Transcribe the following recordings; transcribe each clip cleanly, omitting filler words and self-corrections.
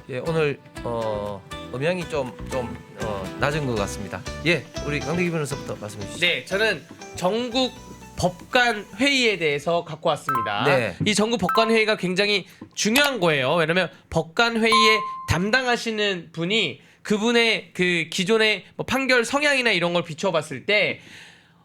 예, 오늘 음향이 좀 낮은 것 같습니다. 예, 우리 강대기 변호사부터 말씀해 주시죠. 네, 저는 전국 법관 회의에 대해서 갖고 왔습니다. 네. 이 전국 법관 회의가 굉장히 중요한 거예요. 왜냐면 법관 회의에 담당하시는 분이 그분의 그 기존의 뭐 판결 성향이나 이런 걸 비춰봤을 때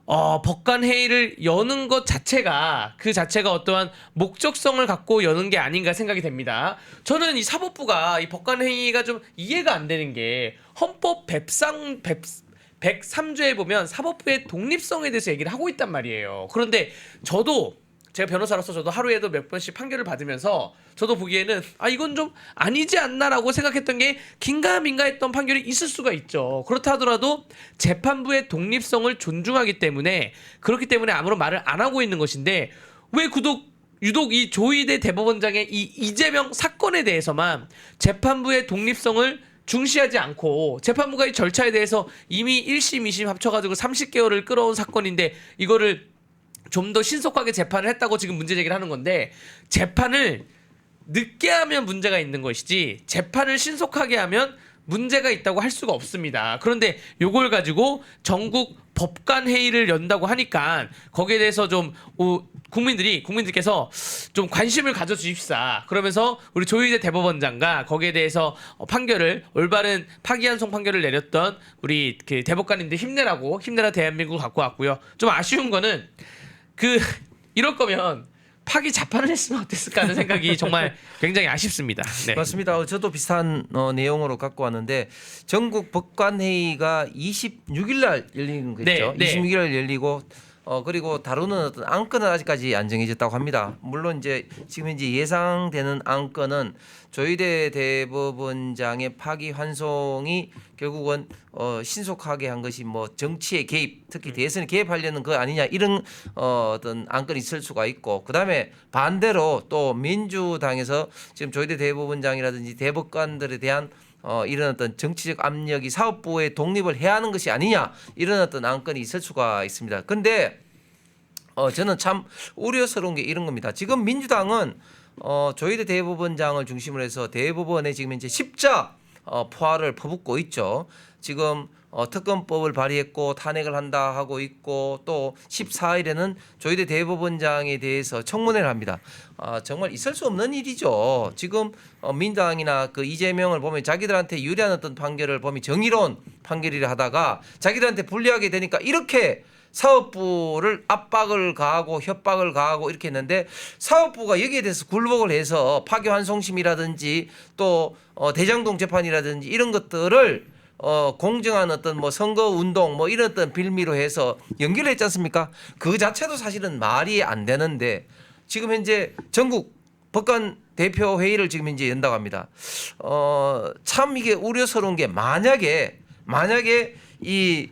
법관 회의를 여는 것 자체가 그 자체가 어떠한 목적성을 갖고 여는 게 아닌가 생각이 됩니다. 저는 이 사법부가 이 법관 회의가 좀 이해가 안 되는 게 헌법 103조에 보면 사법부의 독립성에 대해서 얘기를 하고 있단 말이에요. 그런데 제가 변호사로서 저도 하루에도 몇 번씩 판결을 받으면서 저도 보기에는 이건 좀 아니지 않나라고 생각했던 게 긴가민가했던 판결이 있을 수가 있죠. 그렇다 하더라도 재판부의 독립성을 존중하기 때문에 그렇기 때문에 아무런 말을 안 하고 있는 것인데 왜 유독 이 조희대 대법원장의 이 이재명 사건에 대해서만 재판부의 독립성을 중시하지 않고 재판부가 이 절차에 대해서 이미 1심, 2심 합쳐가지고 30개월을 끌어온 사건인데 이거를 좀 더 신속하게 재판을 했다고 지금 문제 제기를 하는 건데 재판을 늦게 하면 문제가 있는 것이지 재판을 신속하게 하면 문제가 있다고 할 수가 없습니다. 그런데 요걸 가지고 전국 법관 회의를 연다고 하니까 거기에 대해서 좀 국민들께서 좀 관심을 가져 주십사. 그러면서 우리 조희대 대법원장과 거기에 대해서 판결을 올바른 파기환송 판결을 내렸던 우리 그 대법관님들 힘내라 대한민국을 갖고 왔고요. 좀 아쉬운 거는 이럴 거면 파기 자판을 했으면 어땠을까 하는 생각이 정말 굉장히 아쉽습니다. 네. 맞습니다. 저도 비슷한 내용으로 갖고 왔는데 전국 법관회의가 26일 날 열리는 거죠. 네. 26일 날 열리고 그리고 다루는 어떤 안건은 아직까지 안 정해졌다고 합니다. 물론 이제 지금 이제 예상되는 안건은 조희대 대법원장의 파기환송이 결국은 신속하게 한 것이 뭐 정치의 개입, 특히 대선에 개입하려는 거 아니냐 이런 어떤 안건이 있을 수가 있고, 그다음에 반대로 또 민주당에서 지금 조희대 대법원장이라든지 대법관들에 대한 이런 어떤 정치적 압력이 사법부의 독립을 해야 하는 것이 아니냐 이런 어떤 안건이 있을 수가 있습니다. 근데 저는 참 우려스러운 게 이런 겁니다. 지금 민주당은 조희대 대법원장을 중심으로 해서 대법원에 지금 이제 십자 포화를 퍼붓고 있죠. 지금 특검법을 발의했고 탄핵을 한다 하고 있고 또 14일에는 조희대 대법원장에 대해서 청문회를 합니다. 정말 있을 수 없는 일이죠. 지금 민당이나 그 이재명을 보면 자기들한테 유리한 어떤 판결을 보면 정의로운 판결이라 하다가 자기들한테 불리하게 되니까 이렇게 사법부를 압박을 가하고 협박을 가하고 이렇게 했는데 사법부가 여기에 대해서 굴복을 해서 파기환송심이라든지 또 대장동 재판이라든지 이런 것들을 공정한 어떤 뭐 선거 운동 뭐 이런 어떤 빌미로 해서 연기를 했지 않습니까? 그 자체도 사실은 말이 안 되는데 지금 현재 전국 법관 대표 회의를 지금 현재 연다고 합니다. 참 이게 우려스러운 게 만약에 이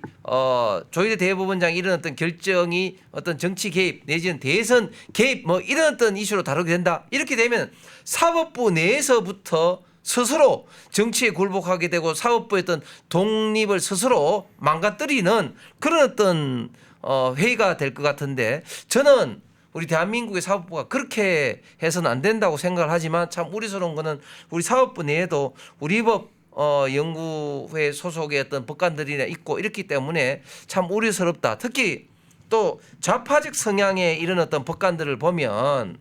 조희대 대법원장 이런 어떤 결정이 어떤 정치 개입 내지는 대선 개입 뭐 이런 어떤 이슈로 다루게 된다. 이렇게 되면 사법부 내에서부터 스스로 정치에 굴복하게 되고 사법부의 어떤 독립을 스스로 망가뜨리는 그런 어떤 회의가 될 것 같은데, 저는 우리 대한민국의 사법부가 그렇게 해서는 안 된다고 생각을 하지만 참 우려스러운 거는 우리 사법부 내에도 우리 법 연구회 소속의 어떤 법관들이나 있고 이렇기 때문에 참 우려스럽다. 특히 또 좌파적 성향의 이런 어떤 법관들을 보면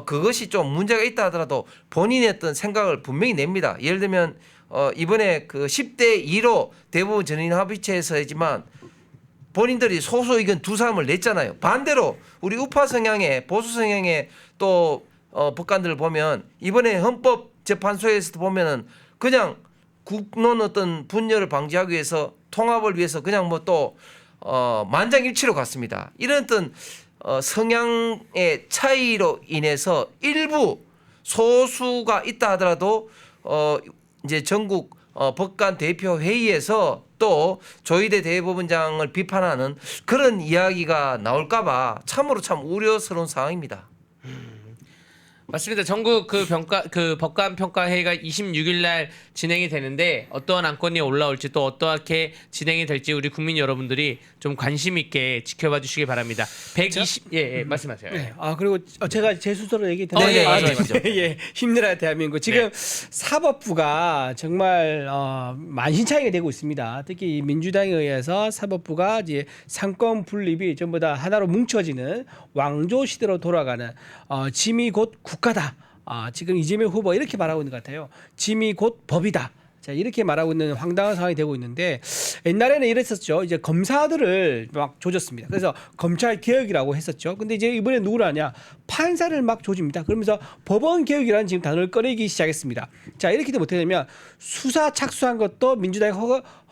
그것이 좀 문제가 있다 하더라도 본인의 어떤 생각을 분명히 냅니다. 예를 들면 이번에 그 10대 2로 대부분 전인 합의체에서지만 본인들이 소수 의견 두 사람을 냈잖아요. 반대로 우리 우파 성향의 보수 성향의 또 법관들을 보면 이번에 헌법재판소에서도 보면은 그냥 국론 어떤 분열을 방지하기 위해서 통합을 위해서 그냥 뭐 또 만장일치로 갔습니다. 이런 어떤 성향의 차이로 인해서 일부 소수가 있다 하더라도 이제 전국 법관 대표 회의에서 또 조희대 대법원장을 비판하는 그런 이야기가 나올까봐 참으로 참 우려스러운 상황입니다. 맞습니다. 전국 그 법관 평가 회의가 26일 날 진행이 되는데 어떠한 안건이 올라올지 또 어떻게 진행이 될지 우리 국민 여러분들이 좀 관심 있게 지켜봐 주시기 바랍니다. 120 예, 말씀하세요. 네. 그리고 제가 제 순서로 얘기 네, 드리면 맞아요. 예, 힘내라 대한민국. 지금 사법부가 정말 만신창이가 되고 있습니다. 특히 이 민주당에 의해서 사법부가 이제 상권 분립이 전부 다 하나로 뭉쳐지는 왕조 시대로 돌아가는 짐이 곧 국가다. 지금 이재명 후보 이렇게 말하고 있는 것 같아요. 짐이 곧 법이다. 자, 이렇게 말하고 있는 황당한 상황이 되고 있는데 옛날에는 이랬었죠. 이제 검사들을 막 조졌습니다. 그래서 검찰 개혁이라고 했었죠. 근데 이제 이번에 누구를 하냐? 판사를 막 조집니다. 그러면서 법원 개혁이라는 지금 단어를 꺼내기 시작했습니다. 자, 이렇게 되면 어떻게 되냐면 수사 착수한 것도 민주당이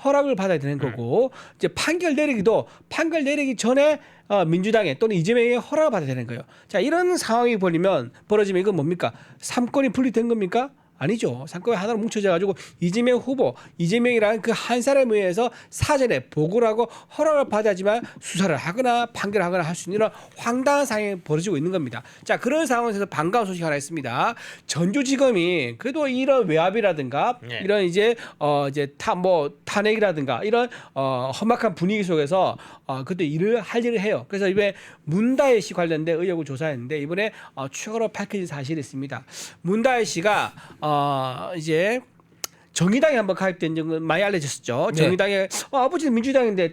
허락을 받아야 되는 거고 이제 판결 내리기 전에 민주당에 또는 이재명의 허락을 받아야 되는 거예요. 자, 이런 상황이 벌어지면 이건 뭡니까? 삼권이 분리된 겁니까? 아니죠. 상권이 하나로 뭉쳐져 가지고 이재명이라는 그 한 사람에 의해서 사전에 보고를 하고 허락을 받아야지만 수사를 하거나 판결하거나 할 수 있는 이런 황당한 상황이 벌어지고 있는 겁니다. 자, 그런 상황에서 반가운 소식 하나 있습니다. 전주지검이 그래도 이런 외압이라든가 네. 이런 이제 탄핵이라든가 이런 험악한 분위기 속에서 그때 할 일을 해요. 그래서 이번에 문다혜 씨 관련된 의혹을 조사했는데 이번에 추가로 밝혀진 사실이 있습니다. 문다혜 씨가 이제 정의당에 한번 가입된 적은 많이 알려졌었죠. 네. 정의당에 아버지는 민주당인데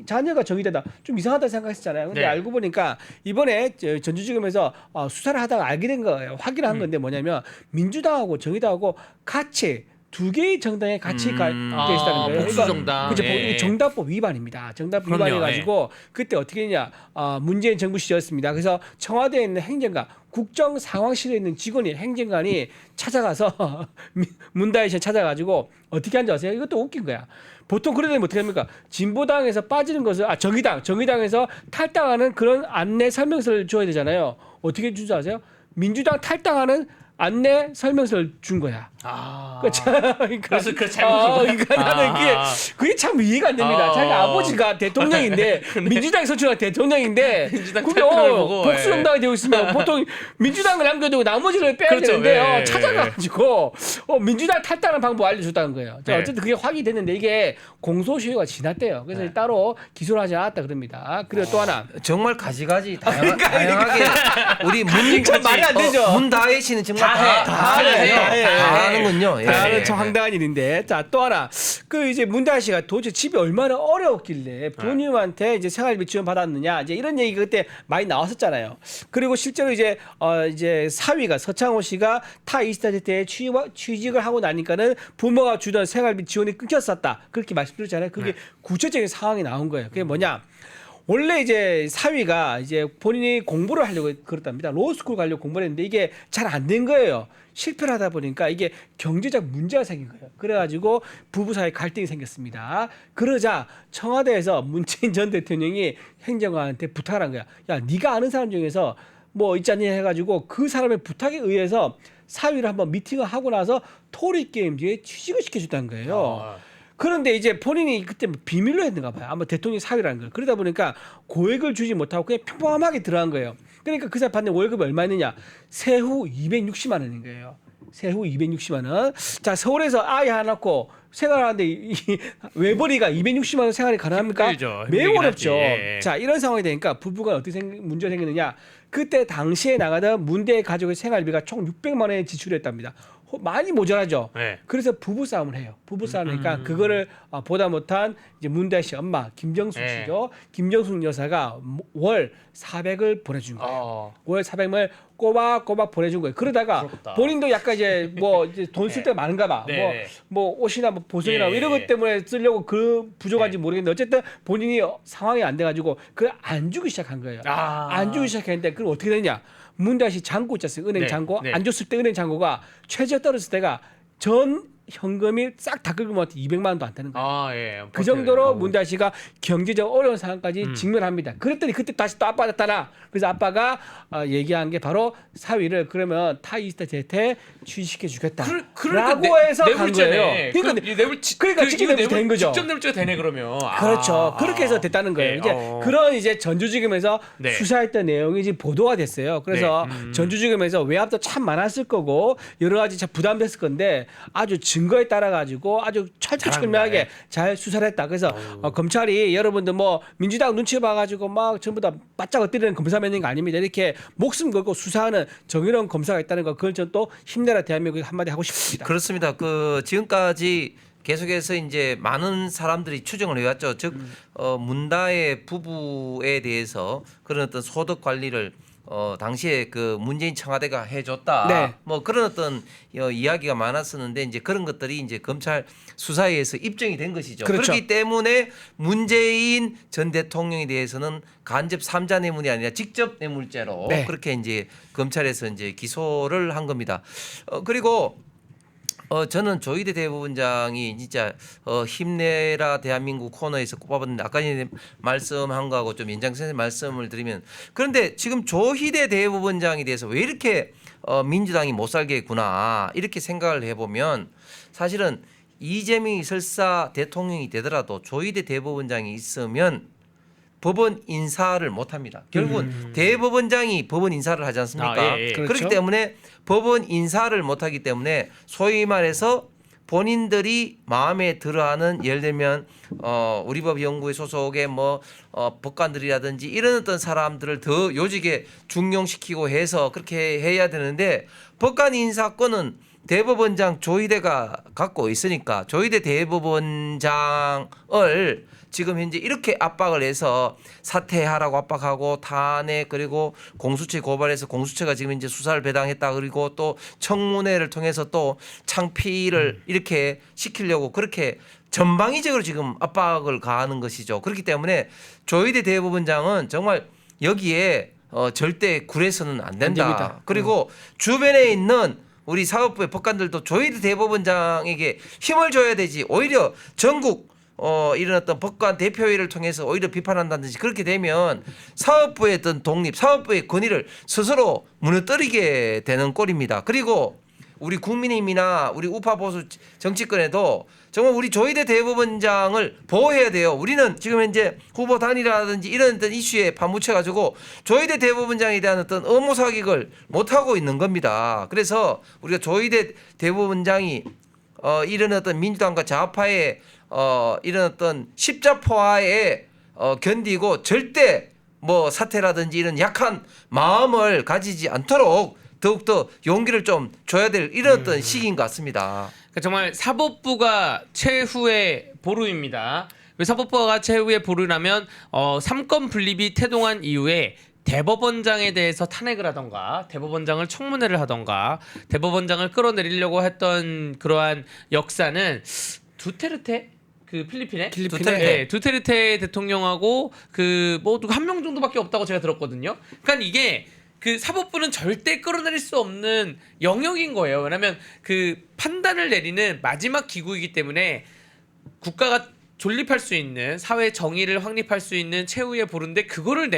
자녀가 정의당다. 좀 이상하다 생각했잖아요. 근데 네. 알고 보니까 이번에 전주지검에서 수사를 하다가 알게 된 거예요. 확인한 건데 뭐냐면 민주당하고 정의당하고 같이 두 개의 정당에 같이 가입돼 있다는 거예요. 복수정당. 그렇죠. 예. 이게 정당법 위반입니다. 정당법 그럼요. 위반해가지고 그때 어떻게 했냐? 문재인 정부 시절이었습니다. 그래서 청와대에 있는 행정관, 국정상황실에 있는 직원이 행정관이 찾아가서 문다혜 씨 찾아가지고 어떻게 한지 아세요? 이것도 웃긴 거야. 보통 그러면 어떻게 합니까? 진보당에서 빠지는 것을 정의당에서 탈당하는 그런 안내 설명서를 줘야 되잖아요. 어떻게 준지 아세요? 민주당 탈당하는 안내 설명서를 준 거야. 그래서 그 잘못 그러니까 나는 그게 참 이해가 안 됩니다. 자기 아버지가 대통령인데 민주당이 선출한 대통령인데 민주당 그게 탈당을 보고, 복수정당이 되고 있으면 보통 민주당을 남겨두고 나머지를 빼야 그렇죠, 되는데 예. 찾아가지고 민주당 탈당하는 방법 알려줬다는 거예요. 자, 네. 어쨌든 그게 확인이 됐는데 이게 공소시효가 지났대요. 그래서 따로 기소를 하지 않았다 그럽니다. 그리고 또 하나 정말 가지가지 다양하게 우리 참 말이 안 되죠. 문다혜 씨는 정말 다 다 하는군요. 예. 다른 참 황당한 일인데. 자, 또 하나. 그 이제 문다혜 씨가 도대체 집이 얼마나 어려웠길래 부모님한테 이제 생활비 지원 받았느냐. 이제 이런 얘기가 그때 많이 나왔었잖아요. 그리고 실제로 이제 사위가 서창호 씨가 타 이스타제트에 취직을 하고 나니까는 부모가 주던 생활비 지원이 끊겼었다. 그렇게 말씀드렸잖아요. 그게 구체적인 상황이 나온 거예요. 그게 뭐냐? 원래 이제 사위가 이제 본인이 공부를 하려고 그랬답니다. 로스쿨 가려고 공부를 했는데 이게 잘 안 된 거예요. 실패를 하다 보니까 이게 경제적 문제가 생긴 거예요. 그래가지고 부부 사이 갈등이 생겼습니다. 그러자 청와대에서 문재인 전 대통령이 행정관한테 부탁을 한 거야. 야, 네가 아는 사람 중에서 뭐 있지 않냐 해가지고 그 사람의 부탁에 의해서 사위를 한번 미팅을 하고 나서 토리 게임즈에 취직을 시켜줬다는 거예요. 그런데 이제 본인이 그때 비밀로 했는가 봐요. 아마 대통령 사위라는 걸. 그러다 보니까 고액을 주지 못하고 그냥 평범하게 들어간 거예요. 그러니까 그 사람 받는 월급이 얼마였느냐? 세후 260만 원인 거예요. 세후 260만 원. 자, 서울에서 아이 하나 낳고 생활하는데 이 외벌이가 260만 원 생활이 가능합니까? 힘들죠. 매우 힘들긴 어렵죠. 하지. 예. 자, 이런 상황이 되니까 부부가 어떻게 문제가 생기느냐? 그때 당시에 나가던 문대의 가족의 생활비가 총 600만 원에 지출했답니다. 많이 모자라죠. 네. 그래서 부부 싸움을 해요. 부부 싸움이니까 그거를 보다 못한 이제 문대희 씨 엄마 김정숙 네. 씨죠. 김정숙 여사가 월 400을 보내준 거예요. 월 400을 꼬박꼬박 보내준 거예요. 그러다가 부럽다. 본인도 약간 이제 이제 돈 쓸 때가 많은가 봐. 네. 뭐 옷이나 뭐 보석이나 예. 이런 것 때문에 쓰려고 그 부족한지 모르겠는데 어쨌든 본인이 상황이 안 돼가지고 그걸 안 주기 시작한 거예요. 안 주기 시작했는데 그럼 어떻게 되냐? 문대희 씨 잔고 있었어요. 은행 네. 잔고. 네. 안 줬을 때 은행 잔고가 최저 떨어졌을 때가 전 현금이 싹 다 긁으면 200만 원도 안 되는 거예요. 아, 예. 그 정도로 버텨요. 문다희 씨가 경제적 어려운 상황까지 직면합니다. 그랬더니 그때 다시 또 아빠가 나타나. 그래서 아빠가 얘기한 게 바로 사위를 그러면 타이스타 제트에 취직시켜 주겠다라고 해서 간 거예요. 그러니까 그러니까 직접 뇌물죄 된 거죠. 직접 뇌물죄가 되네 그러면. 그렇죠. 그렇게 해서 됐다는 거예요. 네, 이제 그런 이제 전주지검에서 네. 수사했던 내용이 지금 보도가 됐어요. 그래서 전주지검에서 외압도 참 많았을 거고 여러 가지 참 부담됐을 건데 아주 증거에 따라 가지고 아주 철두철미하게 잘 수사를 했다. 그래서 검찰이 여러분들 뭐 민주당 눈치 봐가지고 막 전부 다 바짝 엎드리는 검사면인 거 아닙니다. 이렇게 목숨 걸고 수사하는 정의로운 검사가 있다는 거 그걸 전 또 힘내라 대한민국 한마디 하고 싶습니다. 그렇습니다. 그 지금까지 계속해서 이제 많은 사람들이 추정을 해왔죠. 즉 문다의 부부에 대해서 그런 어떤 소득 관리를 당시에 그 문재인 청와대가 해줬다. 네. 뭐 그런 어떤 이야기가 많았었는데 이제 그런 것들이 이제 검찰 수사에 의해서 입증이 된 것이죠. 그렇죠. 그렇기 때문에 문재인 전 대통령에 대해서는 간접 삼자 뇌물이 아니라 직접 뇌물죄로 네. 그렇게 이제 검찰에서 이제 기소를 한 겁니다. 그리고 저는 조희대 대법원장이 진짜 힘내라 대한민국 코너에서 꼽아봤는데 아까 전에 말씀한 거하고 좀 연장선에 말씀을 드리면 그런데 지금 조희대 대법원장에 대해서 왜 이렇게 민주당이 못 살겠구나 이렇게 생각을 해보면 사실은 이재명이 설사 대통령이 되더라도 조희대 대법원장이 있으면 법원 인사를 못합니다. 결국은 대법원장이 법원 인사를 하지 않습니까? 예. 그렇죠. 그렇기 때문에 법원 인사를 못하기 때문에 소위 말해서 본인들이 마음에 들어하는 예를 들면 우리법연구회 소속의 뭐 법관들이라든지 이런 어떤 사람들을 더 요직에 중용시키고 해서 그렇게 해야 되는데 법관 인사권은 대법원장 조희대가 갖고 있으니까 조희대 대법원장을 지금 현재 이렇게 압박을 해서 사퇴하라고 압박하고 탄핵 그리고 공수처 고발해서 공수처가 지금 이제 수사를 배당했다 그리고 또 청문회를 통해서 또 창피를 이렇게 시키려고 그렇게 전방위적으로 지금 압박을 가하는 것이죠. 그렇기 때문에 조희대 대법원장은 정말 여기에 절대 굴해서는 안 된다. 안 됩니다. 그리고 주변에 있는 우리 사법부의 법관들도 조희대 대법원장에게 힘을 줘야 되지. 오히려 전국 이런 어떤 법관 대표회를 통해서 오히려 비판한다든지 그렇게 되면 사법부의 어떤 독립, 사법부의 권위를 스스로 무너뜨리게 되는 꼴입니다. 그리고 우리 국민의힘이나 우리 우파 보수 정치권에도 정말 우리 조희대 대법원장을 보호해야 돼요. 우리는 지금 현재 후보 단일화라든지 이런 어떤 이슈에 파묻혀가지고 조희대 대법원장에 대한 어떤 업무 사격을 못하고 있는 겁니다. 그래서 우리가 조희대 대법원장이 이런 어떤 민주당과 좌파의 이런 어떤 십자포화에 견디고 절대 뭐 사퇴라든지 이런 약한 마음을 가지지 않도록 더욱더 용기를 좀 줘야 될 이런 어떤 시기인 것 같습니다. 그러니까 정말 사법부가 최후의 보루입니다. 왜 사법부가 최후의 보루라면 3건 분립이 태동한 이후에 대법원장에 대해서 탄핵을 하던가 대법원장을 청문회를 하던가 대법원장을 끌어내리려고 했던 그러한 역사는 두테르테 그 필리핀에 두테르테 대통령하고 그 뭐 한 명 정도밖에 없다고 제가 들었거든요. 그러니까 이게 그 사법부는 절대 끌어내릴 수 없는 영역인 거예요. 왜냐하면 그 판단을 내리는 마지막 기구이기 때문에 국가가 존립할 수 있는 사회 정의를 확립할 수 있는 최후의 보루인데 그거를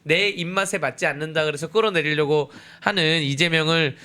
내 입맛에 맞지 않는다 그래서 끌어내리려고 하는 이재명을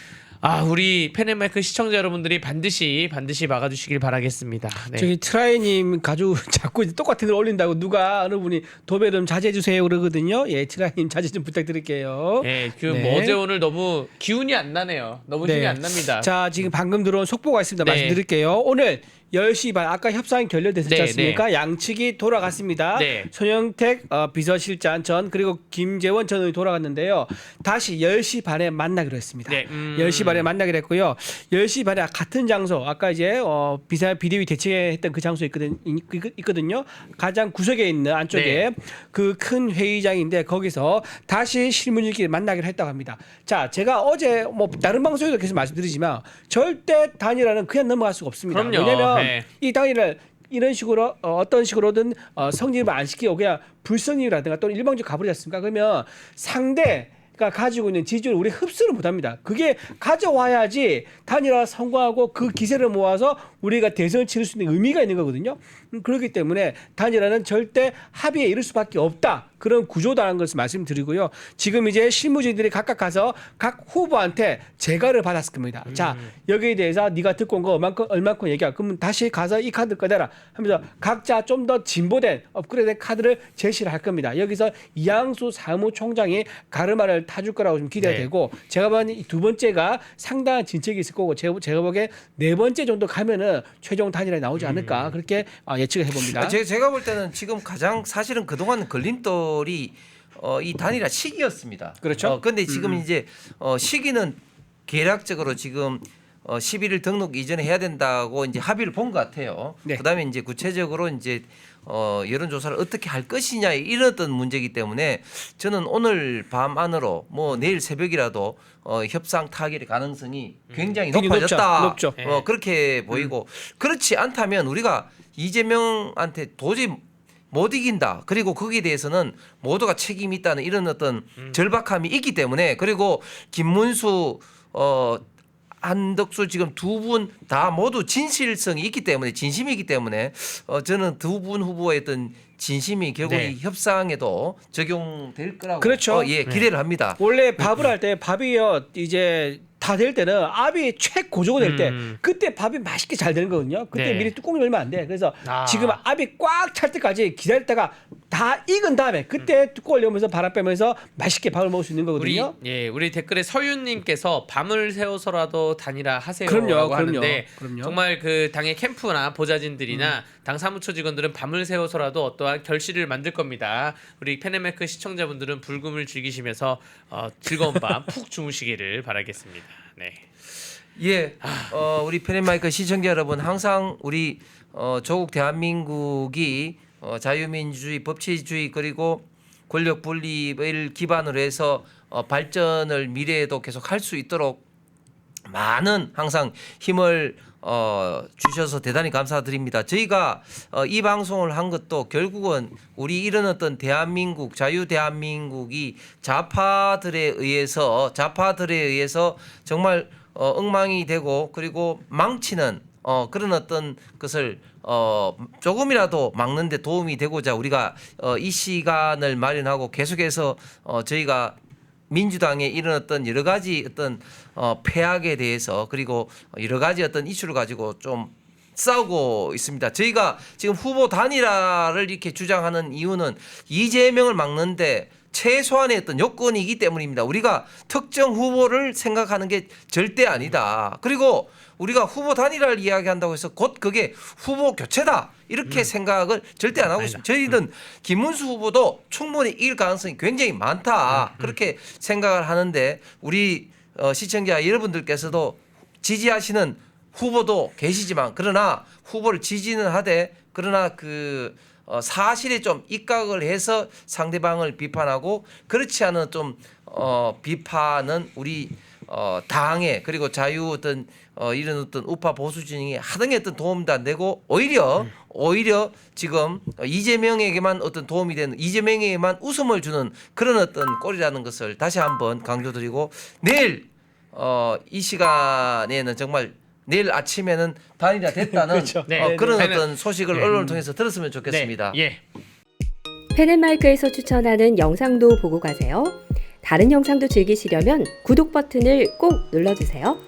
우리 펜앤마이크 시청자 여러분들이 반드시 막아주시길 바라겠습니다. 네. 저기 트라이님 가지고 자꾸 똑같은 걸 올린다고 누가 어느 분이 도배 좀 자제해 주세요 그러거든요. 예, 트라이님 자제 좀 부탁드릴게요. 네, 네. 어제 오늘 너무 기운이 안 나네요. 너무 힘이 안 납니다. 자, 지금 방금 들어온 속보가 있습니다. 네. 말씀드릴게요. 오늘 10시 반 아까 협상이 결렬됐었지 네, 않습니까? 양측이 돌아갔습니다. 네. 손영택 비서실장 전 그리고 김재원 전 의원이 돌아갔는데요. 다시 10시 반에 만나기로 했습니다. 네, 10시 반에 만나기로 했고요. 10시 반에 같은 장소 아까 이제 비대위 대책했던 그 장소 있거든요. 가장 구석에 있는 안쪽에 네. 그 큰 회의장인데 거기서 다시 실무진끼리 만나기로 했다고 합니다. 자, 제가 어제 뭐 다른 방송에도 계속 말씀드리지만 절대 단일화는 그냥 넘어갈 수가 없습니다. 그럼요. 왜냐하면 네. 이 단일화를 이런 식으로 어떤 식으로든 성립을 안 시키고 그냥 불성립이라든가 또는 일방적으로 가버리지 않습니까? 그러면 상대 단일화가 가지고 있는 지지율을 우리 흡수를 못합니다. 그게 가져와야지 단일화 성공하고 그 기세를 모아서 우리가 대선을 치를 수 있는 의미가 있는 거거든요. 그렇기 때문에 단일화는 절대 합의에 이를 수밖에 없다. 그런 구조다라는 것을 말씀드리고요. 지금 이제 실무진들이 각각 가서 각 후보한테 재가를 받았을 겁니다. 자, 여기에 대해서 네가 듣고 온 거 얼만큼 얘기하. 그러면 다시 가서 이 카드 꺼내라 하면서 각자 좀 더 진보된 업그레이드된 카드를 제시를 할 겁니다. 여기서 이양수 사무총장이 가르마를 타줄 거라고 좀 기대가 되고 제가 보기엔 이 두 번째가 상당한 진척이 있을 거고 제가 보기엔 네 번째 정도 가면은 최종 단일화에 나오지 않을까 그렇게 예측을 해봅니다. 제가 볼 때는 지금 가장 사실은 그동안 걸림돌이 이 단일화 시기였습니다. 그렇죠. 근데 지금 이제 시기는 계략적으로 지금 11일 등록 이전에 해야 된다고 이제 합의를 본 것 같아요. 네. 그다음에 이제 구체적으로 이제 여론조사를 어떻게 할 것이냐 이런 어떤 문제이기 때문에 저는 오늘 밤 안으로 뭐 내일 새벽이라도 협상 타결의 가능성이 굉장히 높아졌다. 높죠. 그렇게 보이고 그렇지 않다면 우리가 이재명한테 도저히 못 이긴다. 그리고 거기에 대해서는 모두가 책임이 있다는 이런 어떤 절박함이 있기 때문에 그리고 김문수 한덕수 지금 두 분 다 모두 진실성이 있기 때문에 진심이 있기 때문에 저는 두 분 후보의 어떤 진심이 결국 이 협상에도 적용될 거라고 그렇죠. 기대를 합니다. 원래 밥을 할 때 밥이요 이제 다 될 때는 압이 최고조가 될 때 그때 밥이 맛있게 잘 되는 거거든요. 그때 네. 미리 뚜껑 열면 안 돼. 그래서 지금 압이 꽉 찰 때까지 기다렸다가 다 익은 다음에 그때 뚜껑을 열면서 바람 빼면서 맛있게 밥을 먹을 수 있는 거거든요. 우리 댓글에 서윤님께서 밤을 새워서라도 단일화 하세요라고 그럼요, 하는데 그럼요. 정말 그 당의 캠프나 보좌진들이나 당 사무처 직원들은 밤을 새워서라도 어떠한 결실을 만들 겁니다. 우리 페네메크 시청자분들은 불금을 즐기시면서 즐거운 밤 푹 주무시기를 바라겠습니다. 네. 예, 우리 페네마이크 시청자 여러분 항상 우리 조국 대한민국이 자유민주주의, 법치주의 그리고 권력 분립을 기반으로 해서 발전을 미래에도 계속 할 수 있도록 많은 항상 힘을 주셔서 대단히 감사드립니다. 저희가 이 방송을 한 것도 결국은 우리 이런 어떤 대한민국 자유 대한민국이 좌파들에 의해서 정말 엉망이 되고 그리고 망치는 그런 어떤 것을 조금이라도 막는데 도움이 되고자 우리가 이 시간을 마련하고 계속해서 저희가 민주당의 이런 어떤 여러 가지 어떤 폐악에 대해서 그리고 여러 가지 어떤 이슈를 가지고 좀 싸우고 있습니다. 저희가 지금 후보 단일화를 이렇게 주장하는 이유는 이재명을 막는데 최소한의 어떤 요건이기 때문입니다. 우리가 특정 후보를 생각하는 게 절대 아니다. 그리고 우리가 후보 단일화를 이야기한다고 해서 곧 그게 후보 교체다. 이렇게 생각을 절대 안 하고 있습니다. 저희는 김문수 후보도 충분히 이길 가능성이 굉장히 많다. 그렇게 생각을 하는데 우리 시청자 여러분들께서도 지지하시는 후보도 계시지만 그러나 후보를 지지는 하되 그러나 그 사실에 좀 입각을 해서 상대방을 비판하고 그렇지 않은 좀 비판은 우리 당에 그리고 자유 어떤 이런 어떤 우파 보수 진영이 하등의 어떤 도움도 안 되고 오히려 지금 이재명에게만 어떤 도움이 되는 이재명에게만 웃음을 주는 그런 어떤 꼴이라는 것을 다시 한번 강조드리고 내일 이 시간에는 정말 내일 아침에는 단일화 됐다는 그렇죠. 그런 어떤 소식을 언론을 통해서 들었으면 좋겠습니다. 펜앤마이크에서 추천하는 영상도 보고 가세요. 다른 영상도 즐기시려면 구독 버튼을 꼭 눌러주세요.